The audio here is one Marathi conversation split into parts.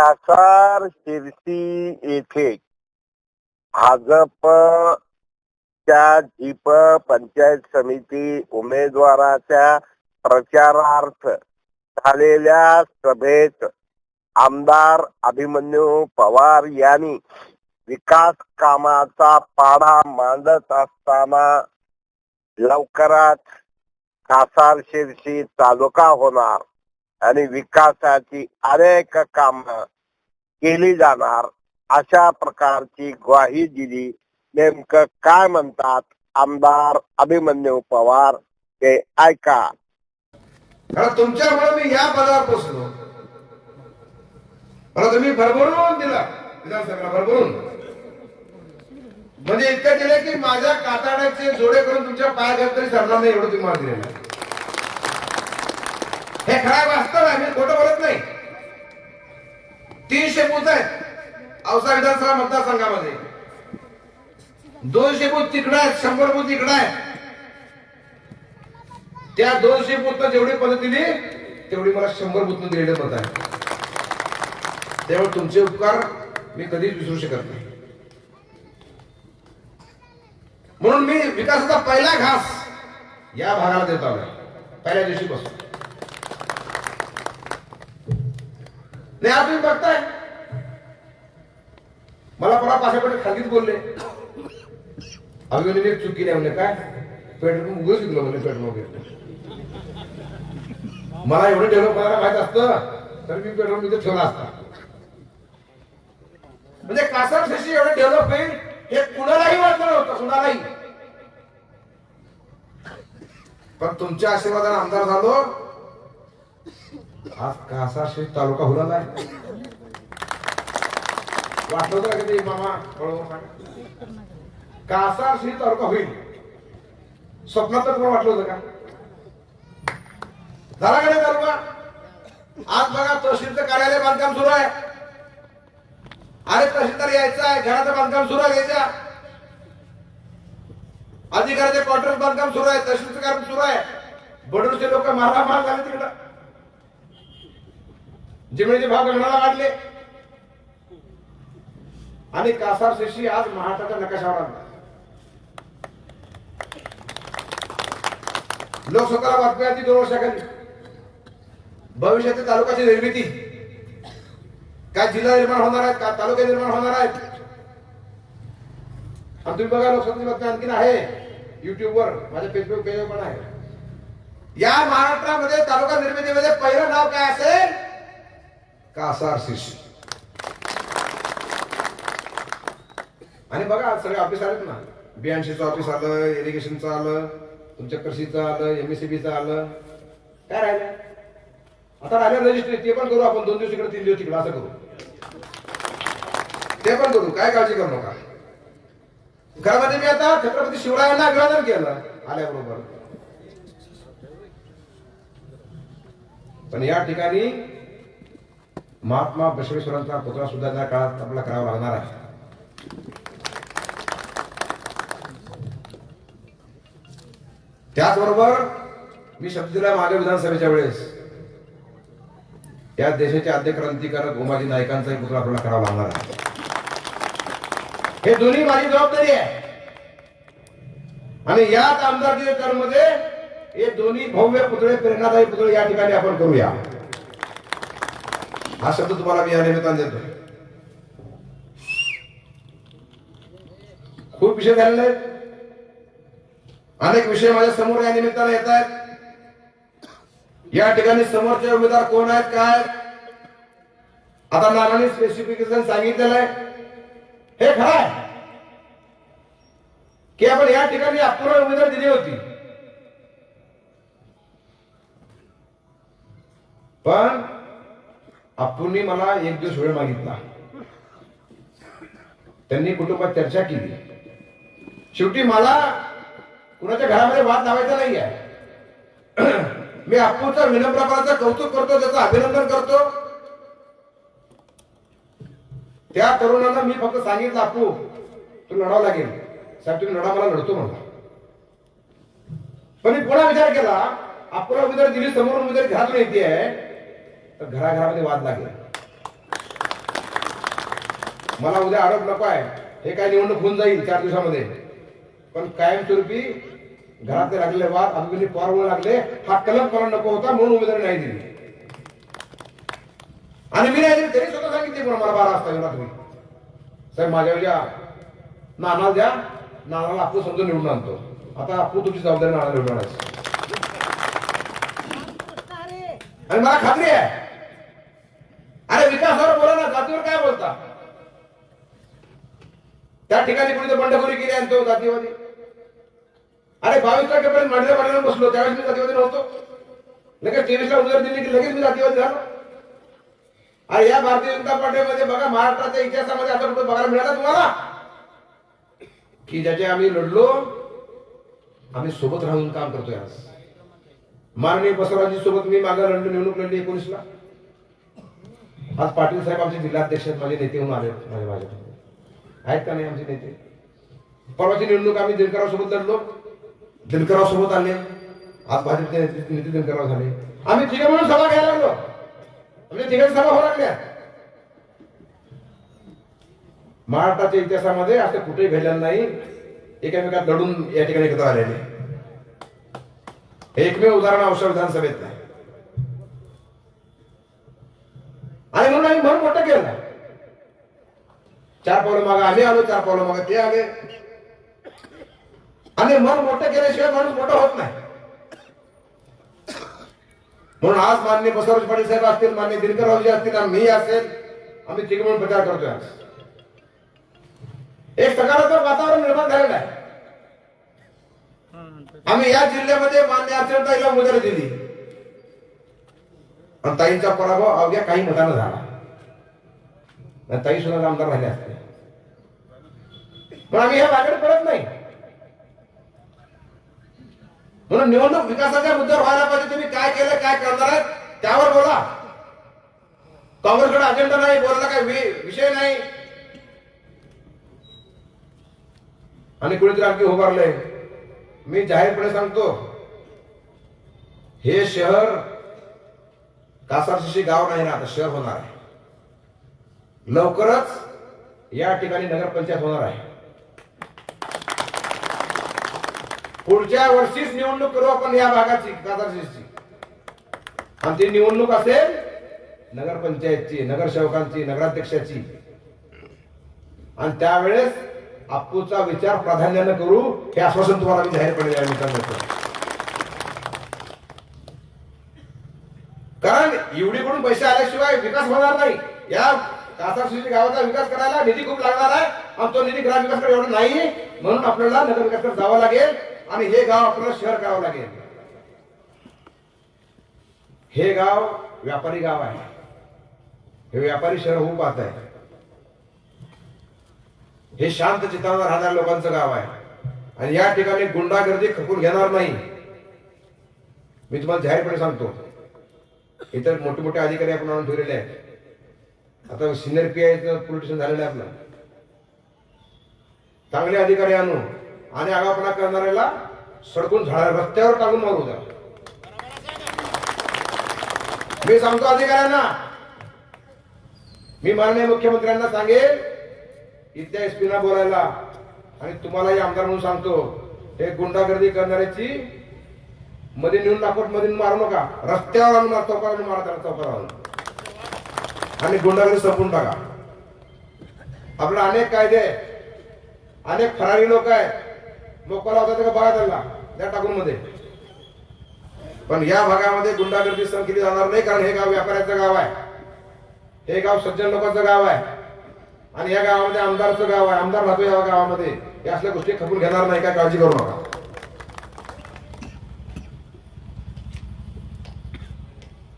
कासार शिरसी येथे भाजपच्या जीप पंचायत समिती उमेदवाराच्या प्रचारार्थ झालेल्या सभेत आमदार अभिमन्यू पवार यांनी विकास कामाचा पाढा मांडत असताना लवकरच कासार शिरसी तालुका होणार आणि विकासाची अनेक कामं केली जाणार अशा प्रकारची ग्वाही दिली. नेमकं काय म्हणतात आमदार अभिमन्यू पवार ते ऐका. तुमच्यामुळे मी या पदावर पोहोचलो. मला तुम्ही भरभरून दिला विधानसभेला, भरभरून म्हणजे इतकं दिलं की माझ्या कातड्याचे जोडे करून तुमच्या पाया घात तरी सरणार नाही, एवढं तुम्ही मला दिलेलं. हे खरं वास्तव आहे, मी खोटं बोलत नाही. 300 बूथ आहेत औसा विधानसभा मतदारसंघामध्ये. 200 बूथ तिकडे आहेत, 100 बूथ इकडे आहेत. त्या 200 बूथ जेवढी पद्धत दिली तेवढी मला 100 बूथ दिलेलं मत आहे. त्यामुळे तुमचे उपकार मी कधीच विसरू शकत नाही. म्हणून मी विकासाचा पहिला घास या भागाला देत आलोय पहिल्या दिवशीपासून. नाही आज तुम्ही बघताय, मला परवा पाशापटे खालीच बोलले, अभिमन्यूने एक चुकी नाही. म्हणजे काय पेट्रोल उगच विकलं म्हणजे पेट्रोल वगैरे. मला एवढं डेव्हलप करायला माहित असतं तर मी पेट्रोल तिथे ठेवला असता. म्हणजे कासार शिरसी एवढं डेव्हलप होईल हे कुणालाही वाटलं नव्हतं, कुणालाही. पण तुमच्या आशीर्वादाने आमदार झालो. आज कासार शिरसी तालुका होणार आहे. वाटलं होतं कधी मामा कासार शिरसी तालुका होईल? स्वप्नात तर वाटलं होतं का? झाला का नाही तालुका? आज बघा तहसीलचं कार्यालय बांधकाम सुरू आहे. अरे तहसीलदार यायचं आहे, घराचं बांधकाम सुरू आहे, यायच्या अधिकाऱ्याचे क्वार्टर्स बांधकाम सुरू आहे, तहसीलचं काम सुरू आहे. बडूरचे लोक मारामार झाले तिकडं, जमिनीचे भाव गगनाला वाढले आणि कासार शिरसी आज महाराष्ट्राच्या नकाशावर आणला. लोकसभेला बातमी आली 2 वर्षाखाली भविष्यातील तालुक्याची निर्मिती, काय जिल्हा निर्माण होणार आहेत, काय तालुके निर्माण होणार आहेत. आणि तुम्ही बघा लोकसभेची बातमी आणखीन आहे युट्यूबवर, माझ्या फेसबुक पेजवर पण आहे. या महाराष्ट्रामध्ये तालुका निर्मितीमध्ये पहिलं नाव काय असेल? कासार शिरसी. आणि बघा सगळे ऑफिस आलेत ना, BNCचं ऑफिस आलं, इरिगेशनचं आलं, तुमच्या कृषीचं आलं, MSCBचं आलं. काय राहिलं आता? राहिलं रजिस्ट्री, ते पण करू आपण. 2 दिवस इकडे 3 दिवस तिकडे असं करू, ते पण करू. काय काळजी करू नका. घरामध्ये मी आता छत्रपती शिवरायांना अभिवादन केलं आल्याबरोबर. पण या ठिकाणी महात्मा बसवेश्वरांचा पुतळा सुद्धा त्या काळात आपल्याला करावा लागणार आहे. त्याचबरोबर मी शब्द दिला मागे विधानसभेच्या वेळेस, या देशाचे आद्य क्रांतिकारक उमाजी नायकांचाही पुतळा आपल्याला करावा लागणार आहे. हे दोन्ही माझी जबाबदारी आहे. आणि याच आमदारकीच्या टर्ममध्ये हे दोन्ही भव्य पुतळे, प्रेरणादायी पुतळे या ठिकाणी आपण करूया. हा शब्द तुम्हाला मी या निमित्ताने देतो. खूप विषय झालेले आहेत, अनेक विषय माझ्या समोर या निमित्ताने येत आहेत. या ठिकाणी समोरचे उमेदवार कोण आहेत, काय आता नानांनी स्पेसिफिकेशन सांगितलेलं आहे. हे खरं आहे की आपण या ठिकाणी अपुरा उमेदवार दिली होती, पण अपूर्णी मला 1 दिवस वेळ मागितला. त्यांनी कुटुंबात चर्चा केली. शेवटी मला कुणाच्या घरामध्ये वाद लावायचा नाही आहे. मी अप्पूचं विनम्रपणाचं कौतुक करतो, त्याचं अभिनंदन करतो. त्या तरुणांना मी फक्त सांगितलं, अप्पू तू लढावं लागेल. साहेब तुम्ही लढा, मला लढतो म्हणला. पण मी पुन्हा विचार केला, अप्पूला उमेदवारी दिली, समोरून उमेदवारी घरातून येते आहे, तर घराघरामध्ये वाद लागेल. मला उद्या आरोप नको आहे, हे काय निवडणूक होऊन जाईल 4 दिवसामध्ये, पण कायमस्वरूपी घरातले लागलेले वाद अभिमन्यू पवारमुळे लागले. हा कलम मला नको होता म्हणून उमेदवारी नाही दिली. आणि मी नाही दिली तरी स्वतः सांगितले मला 12 वाजता येऊन तुम्ही साहेब माझ्या वेळेला नानाला द्या, नानाला आपलं समजून निवडून आणतो. आता आपू तुमची जबाबदारी नानाला निवडून आणायची. आणि मला खात्री आहे, अरे विकासावर बोला ना, जातीवर काय बोलता? त्या ठिकाणी कुणी तर बंडखोरी केली आणि तो जातीवादी. अरे 22 तारखेपर्यंत मांडल्या बसलो, त्यावेळेस मी जातीवादी नव्हतो. लगेच 23 ला उमेदवारी दिली की लगेच मी जातीवादी झालो. अरे या भारतीय जनता पार्टीमध्ये बघा, महाराष्ट्राच्या इतिहासामध्ये आता कुठं बघायला मिळाला तुम्हाला की ज्याचे आम्ही लढलो, आम्ही सोबत राहून काम करतोय. आज माननीय बसवराजी सोबत मी मागे लढलो, निवडणूक लढली 19 ला. आज पाटील साहेब आमचे जिल्हाध्यक्ष आहेत, माझे नेते होऊन आले. माझ्या आहेत का नाही आमचे नेते? परवाची निवडणूक आम्ही दिनकरराव सोबत लढलो, दिनकरराव सोबत आले. आज भाजपचे नेते दिनकरराव झाले. आम्ही तिघे म्हणून सभा घ्यायला लागलो, म्हणजे तिघे सभा होऊ लागल्या. महाराष्ट्राच्या इतिहासामध्ये असं कुठेही घडलेलं नाही एकमेकात लढून या ठिकाणी एकत्र आलेले. एकमेव उदाहरण औषध विधानसभेत नाही. आणि म्हणून आम्ही भर मोठं केलं. 4 पावलं मागे आम्ही आलो, 4 पावलं मागे ते आले. आणि मन मोठं केल्याशिवाय माणूस मोठा होत नाही. म्हणून आज माननीय बसवराज पाटील साहेब असतील, माननीय दिनकररावजी असतील, मी असेल, आम्ही तिघे म्हणून प्रचार करतोय. आज एक सकारात्मक वातावरण निर्माण झालेलं आहे. आम्ही या जिल्ह्यामध्ये मान्य अर्चनाताईला उमेदवारी दिली आणि ताईंचा पराभव अवघ्या काही मतानं झाला. ताई सुद्धा आमदार राहिले असते, पण आम्ही ह्या भागात पडत नाही. म्हणून निवडणूक विकासाच्या मुद्द्यावर व्हायला पाहिजे. तुम्ही काय केलं, काय करणार आहे त्यावर बोला. काँग्रेसकडे अजेंडा नाही, बोलायला काही विषय नाही. आणि कुणीतरी आणखी उभारलंय. मी जाहीरपणे सांगतो, हे शहर कासारशिशी गाव नाही ना, आता शहर होणार आहे. लवकरच या ठिकाणी नगरपंचायत होणार आहे. पुढच्या वर्षीच निवडणूक करू आपण या भागाची, कासारशिशीची. आणि ती निवडणूक असेल नगरपंचायतची, नगरसेवकांची, नगराध्यक्षाची. आणि त्यावेळेस अप्पूचा विचार प्राधान्याने करू, हे आश्वासन तुम्हाला मी जाहीरपणे द्यायला मिळतो. कारण एवढीकडून पैसे आल्याशिवाय विकास होणार नाही. या कासारशिशी गावाचा विकास करायला निधी खूप लागणार आहे, आणि तो निधी ग्रामविकासाकडे एवढा नाही. म्हणून आपल्याला नगर विकासाकडे जावं लागेल आणि हे गाव आपल्याला शहर करावं लागेल. हे गाव व्यापारी गाव आहे, हे व्यापारी शहर होऊ पाहत आहे. हे शांत चित्तावर राहणाऱ्या लोकांचं गाव आहे. आणि या ठिकाणी गुंडागर्दी खपून घेणार नाही. मी तुम्हाला जाहीरपणे सांगतो. इतर मोठे मोठे अधिकारी आपण आणून ठेवलेले आहेत. आता सिनियर पीआयचं पोलिटिशियन झालेलं आहे आपलं. चांगले अधिकारी आणू आणि आगाऊपणा करणाऱ्याला सडकून झाडा रस्त्यावर टाकून मारू द्या. मी सांगतो अधिकाऱ्यांना, मी माननीय मुख्यमंत्र्यांना सांगेल इथल्या एसपीना बोलायला, आणि तुम्हालाही आमदार म्हणून सांगतो, हे गुंडागर्दी करणाऱ्याची मध्ये नेऊन नाकोट मध्ये मारू नका. रस्त्यावर आणून चौकावर मारा, त्याला चौकावर आणून, आणि गुंडागर्दी संपून टाका. आपले अनेक कायदे, अनेक फरारी लोक आहेत, मोकाला होता का बघा त्यांना त्या टाकून मध्ये. पण या भागामध्ये गुंडागर्दी सहन केली जाणार नाही, कारण हे गाव व्यापाऱ्याचं गाव आहे, हे गाव सज्जन लोकांचं गाव आहे. आणि या गावामध्ये आमदारचं गाव आहे, आमदार राहतो या गावामध्ये. हे असल्या गोष्टी खपून घेणार नाही, काय काळजी करू नका.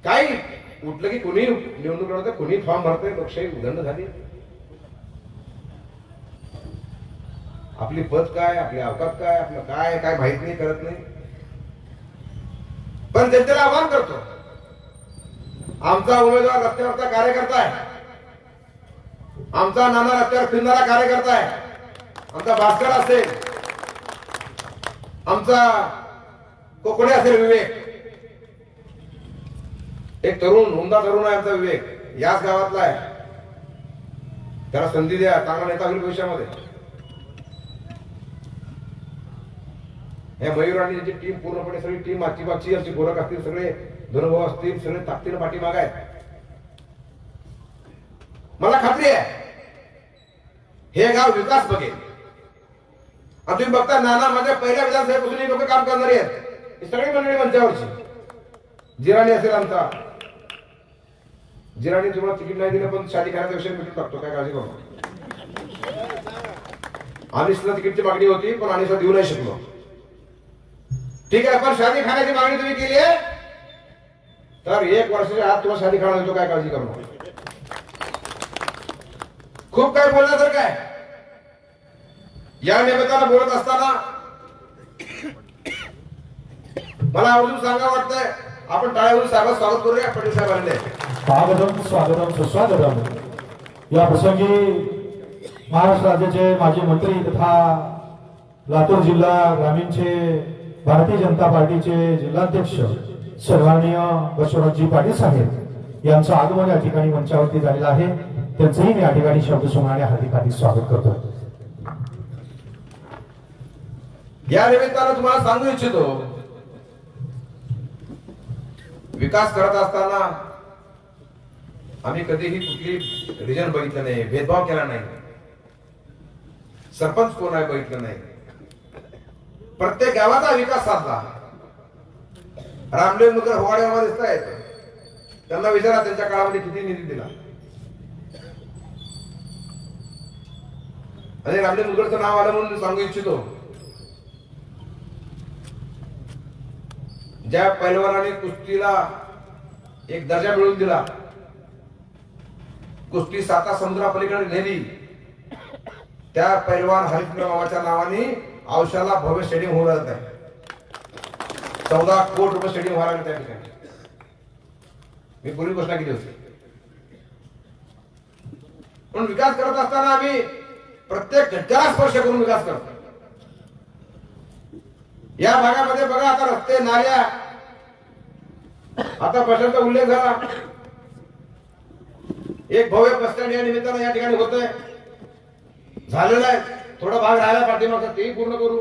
काही उठलं की कोणी निवडणूक लढतं, कोणी फॉर्म भरतंय, लोकशाही उदंड झाली. आपली पद काय, आपली अवकात काय, आपलं काय काय माहित नाही, करत नाही. पण जनतेला आव्हान करतो, आमचा उमेदवार रस्त्यावरचा कार्यकर्ता आहे, आमचा नाना रस्त्यावर फिरणारा कार्यकर्ता आहे, आमचा भास्कर असेल, आमचा कोकणे असेल विवेक, एक तरुण उमदा तरुण आहे आमचा विवेक, याच गावातला आहे. त्याला संधी द्या, चांगला नेता होईल भविष्यामध्ये. या मयूर आणि त्यांची टीम पूर्णपणे सगळी टीम मागची आमची गोरख असतील, सगळे धनुभाऊ असतील, सगळे ताकदीनं पाठीमाग आहेत. मला खात्री आहे हे गाव विकास बघेल. आणि तुम्ही बघता नाना माझ्या पहिल्या विधानसभेपासून ही लोक काम करणारी आहेत. ही सगळी मंडळी मंचावरची. जिराणी असेल आमचा, जिराणी तुम्हाला तिकीट नाही दिलं पण शादी खाण्याचा विषय मिटून टाकतो, काय काळजी करू नका. अनिसला तिकीटची मागणी होती पण अनिसला देऊ नाही शकलो. ठीक आहे, पण शादी खाण्याची मागणी तुम्ही केली आहे तर 1 वर्षाच्या आत तुला शादी खाणा देतो, काय काळजी करू नका. खूप काय बोलण्यासारखं आहे. या निमित्तानं बोलत असताना मला आवर्जून सांगा वाटतंय, आपण टाळ्यावरून साहेबांचं स्वागत करूया. पटेल साहेब आलेले आहेत. स्वागतम स्वागतम सुस्वागतम. या प्रसंगी महाराष्ट्र राज्याचे माजी मंत्री तथा लातूर जिल्हा ग्रामीणचे भारतीय जनता पार्टीचे जिल्हाध्यक्ष सन्माननीय बसवराजजी पाटील साहेब यांचं आगमन या ठिकाणी मंचावरती झालेलं आहे. त्यांचंही मी या ठिकाणी शब्दसुमनाने हार्दिक हार्दिक स्वागत करतो. या निमित्तानं तुम्हाला सांगू इच्छितो, विकास करत असताना आम्ही कधीही कुठली रिजन बघितलं नाही, भेदभाव केला नाही, सरपंच कोण आहे बघितलं नाही. प्रत्येक गावाचा विकास साधला. रामदेव मुगर होवाड्यामध्ये दिसत आहेत, त्यांना विचारा त्यांच्या काळामध्ये किती निधी दिला. आणि रामदेव मुगरचं नाव आलं म्हणून सांगू इच्छितो, ज्या पैलवानाने कुस्तीला एक दर्जा मिळवून दिला, कुस्ती 7 समुद्रापलीकडे नेली, त्या पैलवान हरिश्चंद्र मामाच्या नावाने औषधाला भव्य स्टेडियम होऊ लागत आहे. 14 कोटी रुपये स्टेडियम व्हायला लागले त्या ठिकाणी. मी पूर्वी घोषणा केली होती. पण विकास करत असताना आम्ही प्रत्येक घटकाला स्पर्श करून विकास करतो. या भागामध्ये बघा, आता रस्ते, नाल्या, आता बसांचा उल्लेख झाला. एक भव्य बस स्टँड या निमित्तानं या ठिकाणी होतंय, झालेलं आहे. थोडा भाग राहिला पाठीमागचा, तेही पूर्ण करू.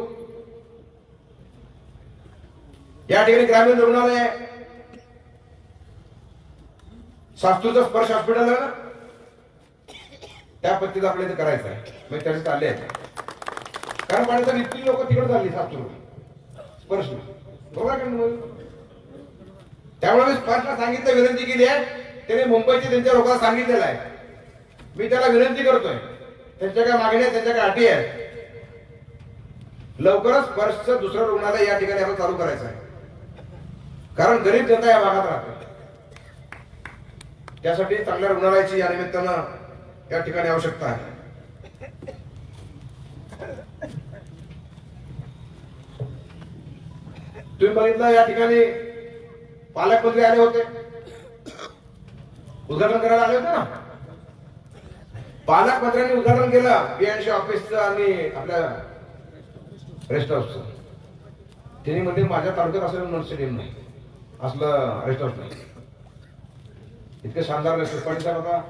या ठिकाणी ग्रामीण रुग्णालय आहे, शास्त्रूचं स्पर्श हॉस्पिटल आहे ना, त्या पद्धतीचं आपल्याला करायचं आहे. म्हणजे त्याचे चालले आहेत, कारण पाण्याचा इतकी लोक तिकडे चालली शास्त्रू स्पर्श. त्यामुळे मी स्पर्शला सांगितलं, विनंती केली आहे. त्याने मुंबईचे त्यांच्या लोकांना सांगितलेलं आहे. मी त्याला विनंती करतोय, त्यांच्या काय मागण्या, त्यांच्या काय अटी आहेत, लवकरच स्पर्शचं दुसरं रुग्णालय या ठिकाणी आपण चालू करायचं आहे. कारण गरीब जनता या भागात राहते, त्यासाठी चांगल्या रुग्णालयाची या निमित्तानं या ठिकाणी आवश्यकता आहे. तुम्ही बघितलं, या ठिकाणी पालकमंत्री आले होते, उद्घाटन करायला आले होते ना. पालकमंत्र्यांनी उद्घाटन केलं बीएनसी ऑफिसचं आणि आपल्या रेस्ट हाऊसचं. त्यांनी म्हणजे माझ्या तालुक्यात असलेलं स्टेडियम नाही, असलं रेस्ट हाऊस नाही. इतकं शानदार रेस्ट हाऊस. साहेब आता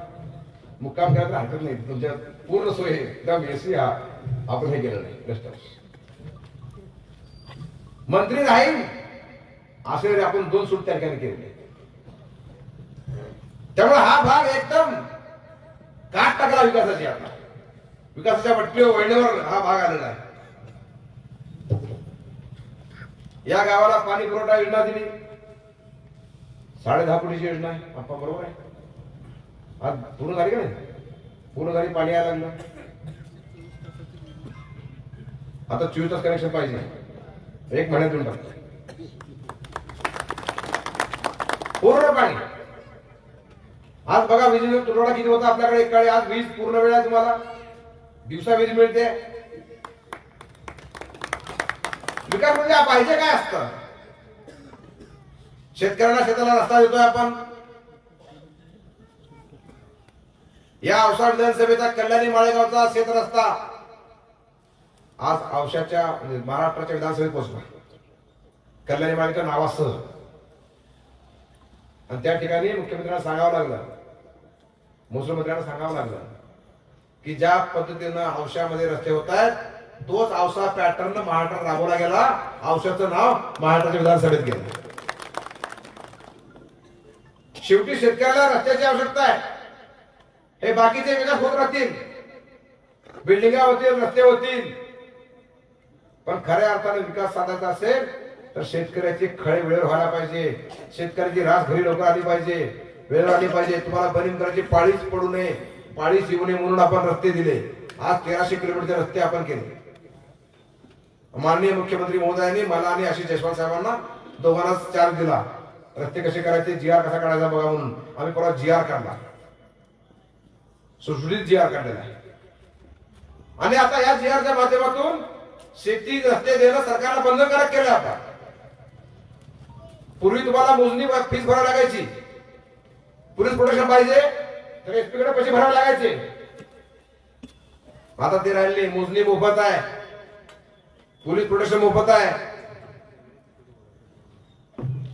मुक्काम करायला हरकत नाही, तुमच्या पूर्ण सोय एकदम एसी आपण हे केलं नाही रेस्ट हाऊस. मंत्री राहील असे आपण 2 सूट त्या ठिकाणी केले. त्यामुळे हा भाग एकदम काट टाकला विकासाची. आता विकासाच्या वटकीवर वळणावर हा भाग आलेला आहे. या गावाला पाणी पुरवठा योजना दिली, 10.5 कोटीची योजना आहे. आप्पा बरोबर आहे, आज पूर्ण झाली का नाही? पूर्ण झाली, पाणी यायला लागलं. आता 24 तास कनेक्शन पाहिजे, 1 महिन्यात देऊन टाकतो पूर्ण पाणी. आज बघा वीज तुटवडा किती होता आपल्याकडे एक काळी. आज वीज पूर्ण वेळ आहे, तुम्हाला दिवसा वीज मिळते. विकास म्हणजे पाहिजे काय असतं? शेतकऱ्यांना शेताला रस्ता देतोय आपण. या औसा विधानसभेचा कल्याणी माळेगावचा शेत रस्ता आज औशाच्या महाराष्ट्राच्या विधानसभेत पोहोचला, कल्याणी माळेगाव नावासह. आणि त्या ठिकाणी मुख्यमंत्र्यांना सांगावं लागलं, महसूल मंत्र्यांना सांगावं लागलं की ज्या पद्धतीनं औषधामध्ये रस्ते होत आहेत तोच औसा पॅटर्न महाराष्ट्रात राबवला गेला. औषधाचं नाव महाराष्ट्राच्या विधानसभेत गेलं. शेवटी शेतकऱ्याला रस्त्याची आवश्यकता आहे. हे बाकीचे विकास होत राहतील, बिल्डिंगा होतील, रस्ते होतील, पण खऱ्या अर्थाने विकास साधायचा असेल तर शेतकऱ्याची खळे वेळेवर व्हायला पाहिजे. शेतकऱ्याची रास घरी लवकर आली पाहिजे, वेळेवर आली पाहिजे. तुम्हाला बनीम करायची पाळीच पडू नये, पाळीच येऊ नये म्हणून आपण रस्ते दिले. आज 1300 किलोमीटरचे रस्ते आपण केले. माननीय मुख्यमंत्री महोदयांनी मला आणि आशिष जयस्वाल साहेबांना दोघांनाच चार्ज दिला, रस्ते कसे करायचे, जीआर कसा काढायचा बघा म्हणून. आम्ही परत जीआर काढला, सुटसुटीत जीआर काढलेला आहे. आणि आता या जीआरच्या माध्यमातून शेती रस्ते देणं सरकारला बंधनकारक केलं. आता पूर्वी तुम्हाला मोजणी फीस भरावी लागायची, पोलीस प्रोटेक्शन पाहिजे तर एसपी कडे पैसे भरावे लागायचे. आता ते राहिले, मोजणी मोफत आहे, पोलीस प्रोटेक्शन मोफत आहे.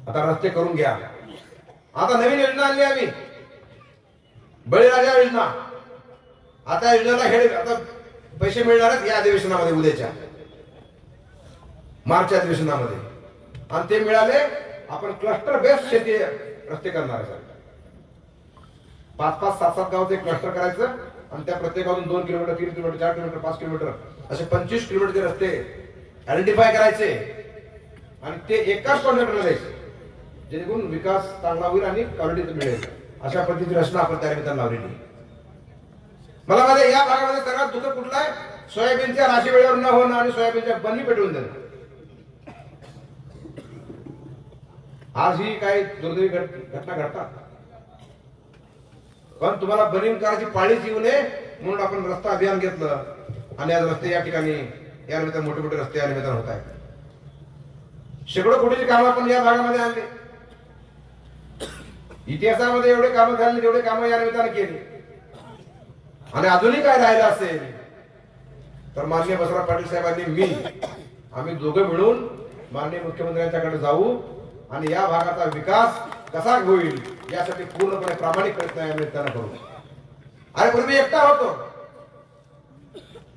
आता रस्ते करून घ्या. आता नवीन योजना आणली आम्ही, बळीराजा योजना. आता योजनेला आता पैसे मिळणार आहेत या अधिवेशनामध्ये, उद्याच्या मार्च अधिवेशनामध्ये. आणि ते मिळाले, आपण क्लस्टर बेस्ड शेती रस्ते करणार आहे. 5-5, 7-7 गावचे क्लस्टर करायचं आणि त्या प्रत्येकातून 2 किलोमीटर, 3 किलोमीटर, 4 किलोमीटर, 5 किलोमीटर असे 25 किलोमीटरचे रस्ते आयडेंटिफाय करायचे आणि ते एकाच कॉन्ट्रॅक्टरला द्यायचे, जेणेकरून विकास चांगला होईल आणि क्वालिटी मिळेल. अशा पद्धतीची रचना आपण त्या निमित्तानं लावलेली. मला माझ्या या भागामध्ये सगळ्यात दुःख कुठलं आहे, सोयाबीनच्या राशी वेळेवर न होणं आणि सोयाबीनच्या बंदी पेटवून देणं. आज ही काही दुर्दैवी घटना घडतात, पण तुम्हाला बनीम करायची पाळीच येऊ नये म्हणून आपण रस्ता अभियान घेतलं. आणि आज रस्ते या ठिकाणी या निमित्तानं मोठे मोठे रस्ते या निमित्तानं होत आहेत. शेकडो कोटीची कामं आपण या भागामध्ये आणली. इतिहासामध्ये एवढे कामं झाले, तेवढे कामं या निमित्तानं केली. आणि अजूनही काय राहिलं असेल तर माननीय बसवराज पाटील साहेबांनी आम्ही दोघं मिळून माननीय मुख्यमंत्र्यांच्याकडे जाऊ आणि या भागाचा विकास कसा होईल यासाठी पूर्णपणे प्रामाणिक प्रयत्न या निमित्तानं करू. अरे पूर्वी एकटा होतो,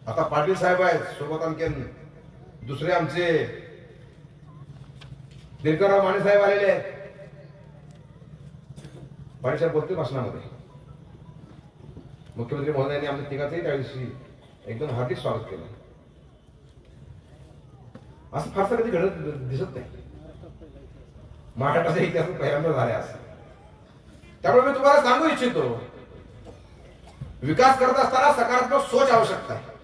आता पाटील साहेब आहेत सोबत, आणखी दुसरे आमचे दिनकरराव माने साहेब आलेले आहेत. पाटील साहेब बोलते भाषणामध्ये, मुख्यमंत्री महोदयांनी आमच्या तिघाचंही त्या दिवशी एकदम हार्दिक स्वागत केलं. असं फारसं कधी घडत दिसत नाही महाराष्ट्राच्या इतिहासात, पहिल्यांदा झाले असं. त्यामुळे मी तुम्हाला सांगू इच्छितो, विकास करत असताना सकारात्मक सोच आवश्यकता आहे.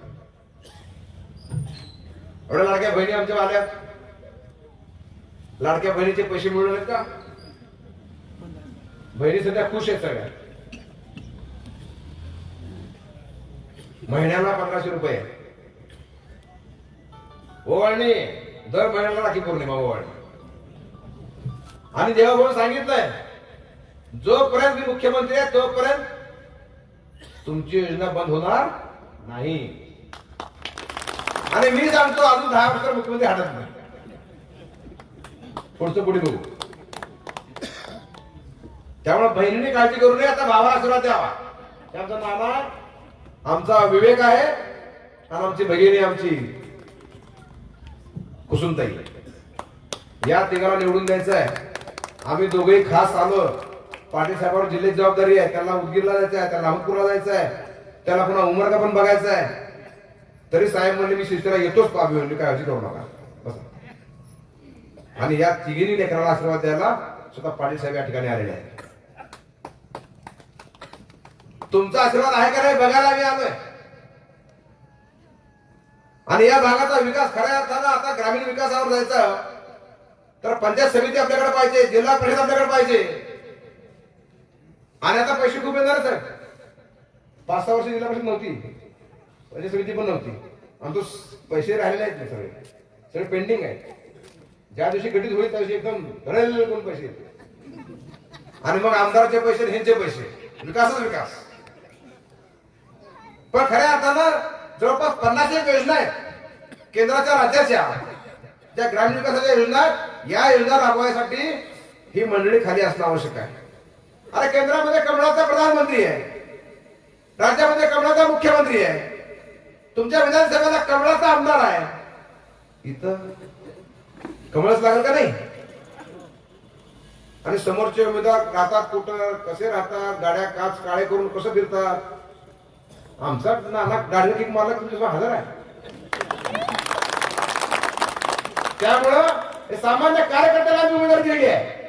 एवढ्या लाडक्या बहिणी आमच्या आल्यात, लाडक्या बहिणीचे पैसे मिळवले का? बहिणी सध्या खुश आहेत सगळ्या. महिन्याला 1500 रुपये ओवाळणी, दर महिन्याला राखी पौर्णिमा ओवाळणी. आणि देवाभाऊ सांगितलंय, जोपर्यंत मी मुख्यमंत्री आहे तोपर्यंत तुमची योजना बंद होणार नाही. आणि मी सांगतो अजून 10 वर्ष मुख्यमंत्री हटत नाही. पुढचं पुढे बघू. त्यामुळे बहिणीने काळजी करू नये. आता भावाला आशीर्वाद द्यावा. त्यांचं नाव आमचा विवेक आहे आणि आमची भगिनी आमची कुसुमताई, या तिघाला निवडून द्यायचं आहे. आम्ही दोघेही खास आलो. पाटील साहेबांवर जिल्ह्याची जबाबदारी आहे. त्याला उदगीरला जायचं आहे, त्याला अहमदपूरला जायचं आहे, त्याला पुन्हा उमरगा पण बघायचं आहे. तरी साहेब म्हणले मी शिस्तीला येतोच, पाहू काळजी करू नका बस. आणि या तिघींनी लेकराला आशीर्वाद द्यायला स्वतः पाटील साहेब या ठिकाणी आलेले आहेत. तुमचा आशीर्वाद आहे का नाही बघायला मी आलोय. आणि या भागाचा विकास खऱ्या अर्थानं आता ग्रामीण विकासावर जायचा तर पंचायत समिती आपल्याकडे पाहिजे, जिल्हा परिषद आपल्याकडे पाहिजे. आणि आता पैसे खूप येणार सर. 5-6 वर्ष जिल्हा परिषद नव्हती, पंचायत समिती पण नव्हती. आणि तो पैसे राहिलेले आहेत सगळे, सगळे पेंडिंग आहेत. ज्या दिवशी गठीत होईल त्या दिवशी एकदम भरेल कोण पैसे येते. आणि मग आमदाराचे पैसे, ह्यांचे पैसे, विकासच विकास. पण खऱ्या अर्थानं जवळपास 50 योजना आहेत केंद्राच्या, राज्याच्या, ज्या ग्रामीण विकासाच्या योजना आहेत. या योजना राबवायसाठी ही मंडळी खाली असणं आवश्यक आहे. अरे केंद्रामध्ये कमळाचा प्रधानमंत्री आहे, राज्यामध्ये कमळाचा मुख्यमंत्री आहे, तुमच्या विधानसभेला कमळाचा आमदार आहे, इथं कमळच लागेल का नाही? आणि समोरचे उमेदवार राहतात कुठं, कसे राहतात, गाड्या काच काळे करून कसं फिरतात? आमचा नाना गाडीला किक मारला तुमच्या हजर आहे. त्यामुळं हे सामान्य कार्यकर्त्याला आम्ही उमेदवारी दिलेली आहे.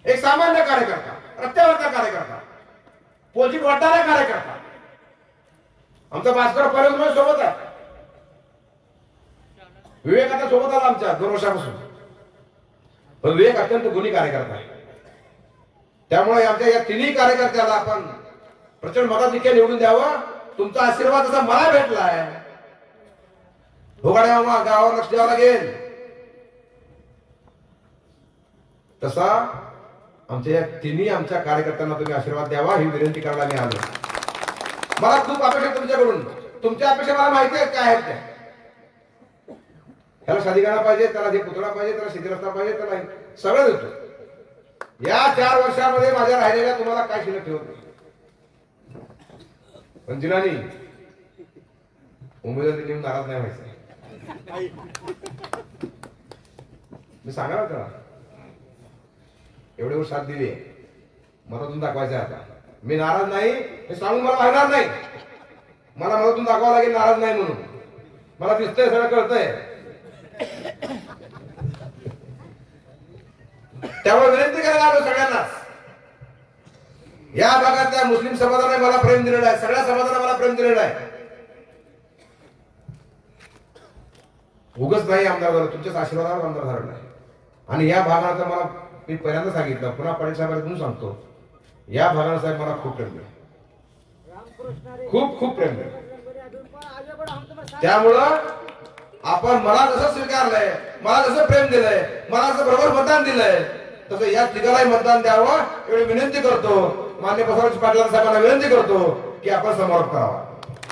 एक सामान्य कार्यकर्ता, रस्त्यावरचा कार्यकर्ता, पोलचीत वाटणारा कार्यकर्ता. आमचा भास्कर पर्यंत सोबत आहे, विवेक आता सोबत आला आमच्या 2 वर्षापासून. पण विवेक अत्यंत गुणी कार्यकर्ता आहे. त्यामुळे आमच्या या तिन्ही कार्यकर्त्याला आपण प्रचंड मताधिक्य निवडून द्यावं. तुमचा आशीर्वाद जसा मला भेटला आहे, भोगाड्या मामा गावावर लक्ष द्यावं लागेल, तसा आमच्या या तिन्ही आमच्या कार्यकर्त्यांना तुम्ही आशीर्वाद द्यावा ही विनंती करायला मी आलो. मला खूप अपेक्षा तुमच्याकडून. तुमच्या अपेक्षा मला माहिती आहे काय आहेत त्या. त्याला शादीखाना पाहिजे, त्याला जे पुतळा पाहिजे, त्याला शेती रस्ता पाहिजे, त्याला सगळं देतो. या 4 वर्षामध्ये माझ्या राहिलेल्या तुम्हाला काय शिल्लक ठेवत नाही. पण जिलानी उमेदवारी देऊन नाराज नाही व्हायचं. मी सांगा त्याला एवढे वर्ष साथ दिली, मनातून दाखवायचं आता. मी नाराज नाही हे सांगून मला वागणार नाही. मला मनातून दाखवावं लागेल नाराज नाही म्हणून. मला दिसतंय, सगळं कळतंय. त्यामुळे विनंती करायला आलो सगळ्यांना. या भागातल्या मुस्लिम समाजाने मला प्रेम दिलेलं आहे, सगळ्या समाजाने मला प्रेम दिलेलं आहे. उगच नाही आमदार झालं, तुमच्याच आशीर्वादावर आमदार झालं नाही. आणि या भागात मला मी पहिल्यांदा सांगितलं, पुन्हा पाटील साहेबांना सांगतो, या भागाला साहेब मला खूप प्रेम दिलं, खूप खूप प्रेम दिलं. त्यामुळं आपण मला जसं स्वीकारलंय, मला जसं प्रेम दिलंय, मला जसं बरोबर मतदान दिलंय, तसं या तिघालाही मतदान द्यावं एवढी विनंती करतो. माननीय बसवराज पाटील साहेबांना विनंती करतो की आपण समारोप करावा.